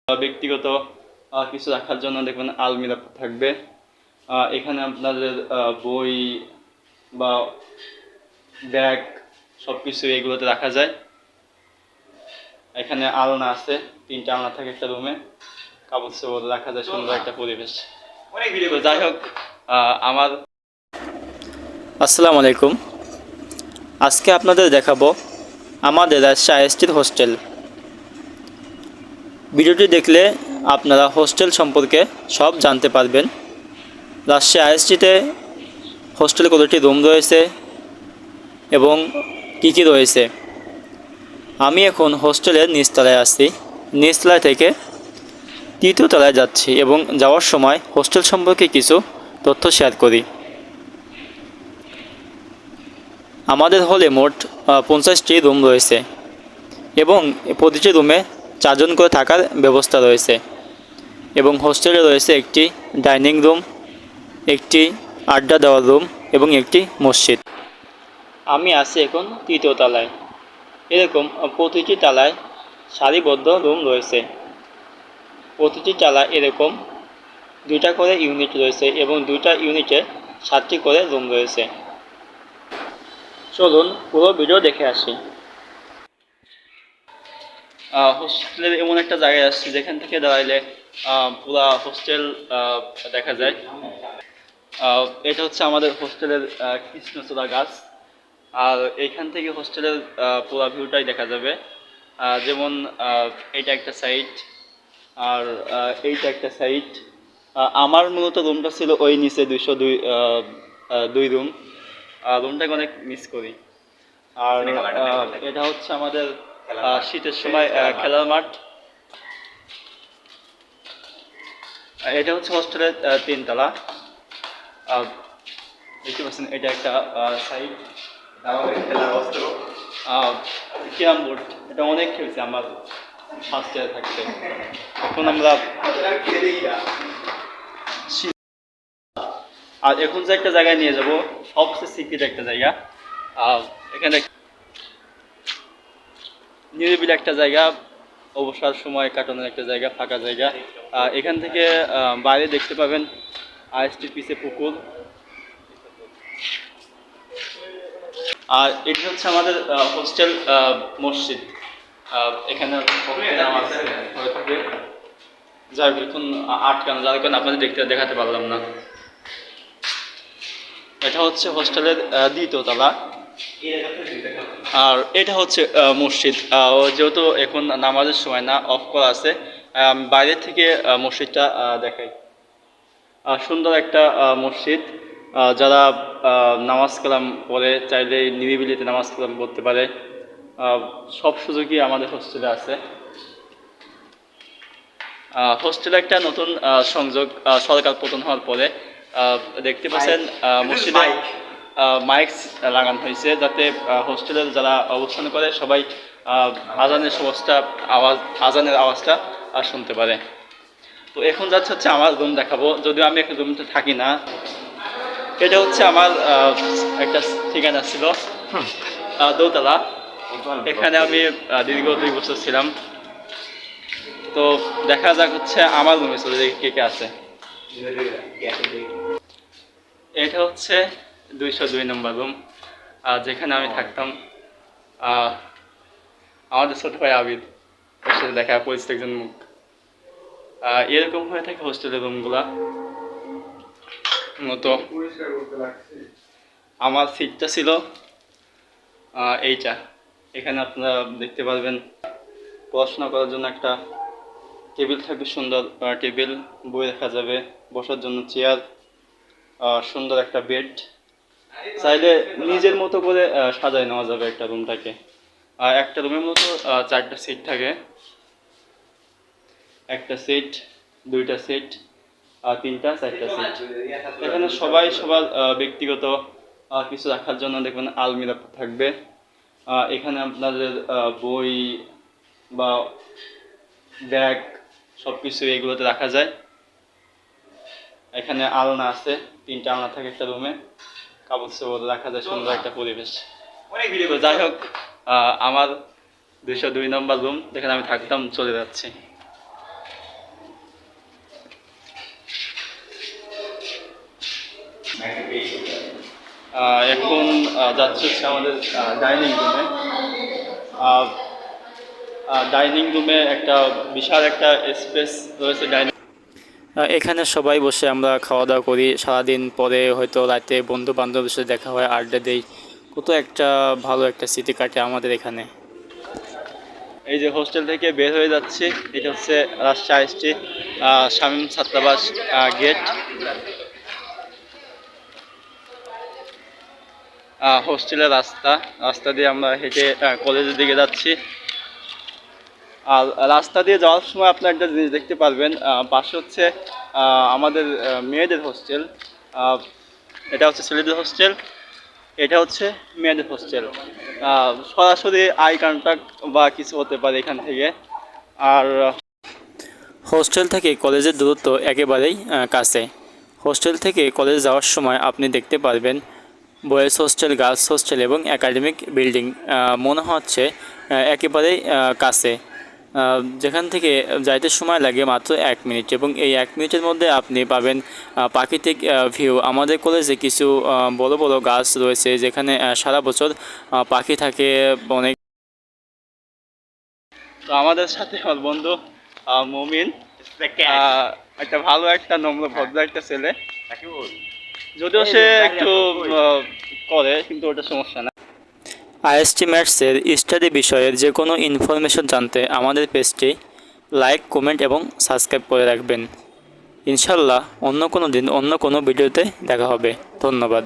ব্যক্তিগত কিছু রাখার জন্য দেখবেন আলমিরা থাকবে। এখানে আপনাদের বই বা ব্যাগ সব কিছু এগুলোতে রাখা যায়। এখানে আলনা আছে, 3টা আলনা থাকে একটা রুমে, কাপড় চোপড় রাখা যায়, সুন্দর একটা পরিবেশ। যাই হোক, আমার আসসালামু আলাইকুম। আজকে আপনাদের দেখাবো আমাদের রাজশাহী আইএসটির হোস্টেল। ভিডিওটি দেখলে আপনারা হোস্টেল সম্পর্কে সব জানতে পারবেন। রাজশাহী আইএসটিতে হোস্টেলে কতটি রুম রয়েছে এবং কী কী রয়েছে। আমি এখন হোস্টেলের নিচতলায় আছি। নিচতলায় থেকে 3য় তলায় যাচ্ছি এবং যাওয়ার সময় হোস্টেল সম্পর্কে কিছু তথ্য শেয়ার করি। আমাদের হলে মোট 50টি রুম রয়েছে এবং প্রতিটি রুমে 4 জন করে থাকার ব্যবস্থা রয়েছে এবং হোস্টেলে রয়েছে একটি ডাইনিং রুম, একটি আড্ডা দেওয়ার রুম এবং একটি মসজিদ। আমি আছি এখন 3য় তলায়। এরকম প্রতিটি তলায় সারিবদ্ধ রুম রয়েছে। প্রতিটি তলায় এরকম 2টা করে ইউনিট রয়েছে এবং 2টা ইউনিটে 7টি করে রুম রয়েছে। চলুন পুরো ভিডিও দেখে আসি। হোস্টেলের এমন একটা জায়গায় আসছি যেখান থেকে দাঁড়াইলে পুরো হোস্টেল দেখা যায়। এটা হচ্ছে আমাদের হোস্টেলের কৃষ্ণচূড়া গাছ। আর এইখান থেকে হোস্টেলের পুরো ভিউটাই দেখা যাবে। যেমন এইটা একটা সাইড আর এইটা একটা সাইড। আমার মূলত রুমটা ছিল ওই নিচে 202 রুম। রুমটাকে অনেক মিস করি। আর এটা হচ্ছে আমাদের শীতের সময় খেলার মাঠ। এটা হচ্ছে হোস্টেলের 3 তলা। দেখতে পাচ্ছেন এটা একটা সাইড, খেলার অস্ত্র, ক্যারাম বোর্ড। এটা অনেক খেলছি আমার ফার্স্ট ইয়ারে থাকতে। এখন আমরা আর এখন যে একটা জায়গায় নিয়ে যাব, সবচেয়ে সিক্রেট একটা জায়গা। এখানে নিরিবিলি একটা জায়গা, অবসর সময় কাটানোর একটা জায়গা, ফাঁকা জায়গা। এখান থেকে বাইরে দেখতে পাবেন আইএসটির পিছে পুকুর। আর এটি হচ্ছে আমাদের হোস্টেল মসজিদ। এখানে হয়ে থাকে। যাই হোক, এখন আটকানো, যার কারণে আপনাদের দেখাতে পারলাম না। এটা হচ্ছে হোস্টেলের 2য় তলা। আর এটা হচ্ছে মসজিদ। যেহেতু এখন নামাজের সময় না, অফ করা আছে, বাইরে থেকে মসজিদটা দেখাই। সুন্দর একটা মসজিদ। যারা নামাজ কালাম পড়ে চাইলে নিরিবিলিতে নামাজ কালাম পড়তে পারে। সব সুযোগই আমাদের হোস্টেলে আছে। হোস্টেলে একটা নতুন সংযোগ সরকার পতন হওয়ার পরে দেখতে পাচ্ছেন মসজিদে মাইক লাগানো হয়েছে, যাতে হোস্টেলের যারা অবস্থান করে সবাই আজানের আওয়াজটা শুনতে পারে। তো এখন যাচ্ছে আমার রুম দেখাবো, যদিও আমি এখন রুমটা থাকি না। এটা হচ্ছে আমার একটা ঠিকানা ছিল, দোতলা। এখানে আমি দীর্ঘ 2 বছর ছিলাম। তো দেখা যাক হচ্ছে আমার রুমে চলে যাই কে কে আছে। এটা হচ্ছে 202 নম্বর রুম, যেখানে আমি থাকতাম। আমাদের ছোট ভাই আবিদ, ওর সাথে দেখা পরিচিত একজন মুখ। এরকম হয়ে থাকে হোস্টেলের রুমগুলা মতো। আমার সিটটা ছিল এইটা। এখানে আপনারা দেখতে পারবেন পড়াশোনা করার জন্য একটা টেবিল থাকবে, সুন্দর টেবিল, বই রাখা যাবে, বসার জন্য চেয়ার, সুন্দর একটা বেড। চাইলে নিজের মতো করে সাজায় নেওয়া যাবে একটা রুমটাকে। একটা রুমের মতো 4টা সিট থাকে। একটা সিট, 2টা সিট, 3টা 4টা সিট। এখানে সবাই সবার ব্যক্তিগত কিছু রাখার জন্য দেখবেন আলমিরা থাকবে। এখানে আপনাদের বই বা ব্যাগ সব কিছু এগুলোতে রাখা যায়। এখানে আলনা আছে, 3টা আলনা থাকে একটা রুমে, কাপড় চোপড় রাখা যায়, সুন্দর একটা পরিবেশ। যাই হোক, আমার 202 নম্বর রুম যেখানে আমি থাকতাম চলে যাচ্ছি। এখন যাচ্ছে হচ্ছে আমাদের ডাইনিং রুমে। ডাইনিং রুমে একটা বিশাল একটা স্পেস রয়েছে। এখানে সবাই বসে আমরা খাওয়া দাওয়া করি, সারাদিন পরে হয়তো রাতে বন্ধু বান্ধবের সাথে দেখা হয়, আড্ডা দেই, কত একটা ভালো একটা স্মৃতি কাটে আমাদের এখানে। এই যে হোস্টেল থেকে বের হয়ে যাচ্ছি, এটা হচ্ছে রাজশাহী শামীম ছাত্রাবাস গেট। হোস্টেলের রাস্তা দিয়ে আমরা হেঁটে কলেজের দিকে যাচ্ছি। আর রাস্তা দিয়ে যাওয়ার সময় আপনার একটা জিনিস দেখতে পারবেন, পাশে হচ্ছে আমাদের মেয়েদের হোস্টেল। এটা হচ্ছে ছেলেদের হোস্টেল, এটা হচ্ছে মেয়েদের হোস্টেল। সরাসরি আই কন্ট্যাক্ট বা কিছু হতে পারে এখান থেকে। আর হোস্টেল থেকে কলেজের দূরত্ব একেবারেই কাছে। হোস্টেল থেকে কলেজে যাওয়ার সময় আপনি দেখতে পারবেন বয়েজ হোস্টেল, গার্লস হোস্টেল এবং একাডেমিক বিল্ডিং মনে হচ্ছে একেবারেই কাছে। যেখান থেকে যাইতে সময় লাগে মাত্র 1 মিনিট, এবং এই 1 মিনিটের মধ্যে আপনি পাবেন প্রাকৃতিক ভিউ। আমাদের কলেজে কিছু বড় বড় গাছ রয়েছে যেখানে সারা বছর পাখি থাকে অনেক। তো আমাদের সাথে আমার বন্ধু মুমিন, একটা ভালো একটা নম্র ভদ্র একটা ছেলে, যদিও সে একটু করে, কিন্তু ওটা সমস্যা না। আইএসটি ম্যাথসের স্টাডি বিষয়ের যে কোনো ইনফরমেশন জানতে আমাদের পেজটি লাইক, কমেন্ট এবং সাবস্ক্রাইব করে রাখবেন। ইনশাল্লাহ অন্য কোনো দিন অন্য কোনো ভিডিওতে দেখা হবে। ধন্যবাদ।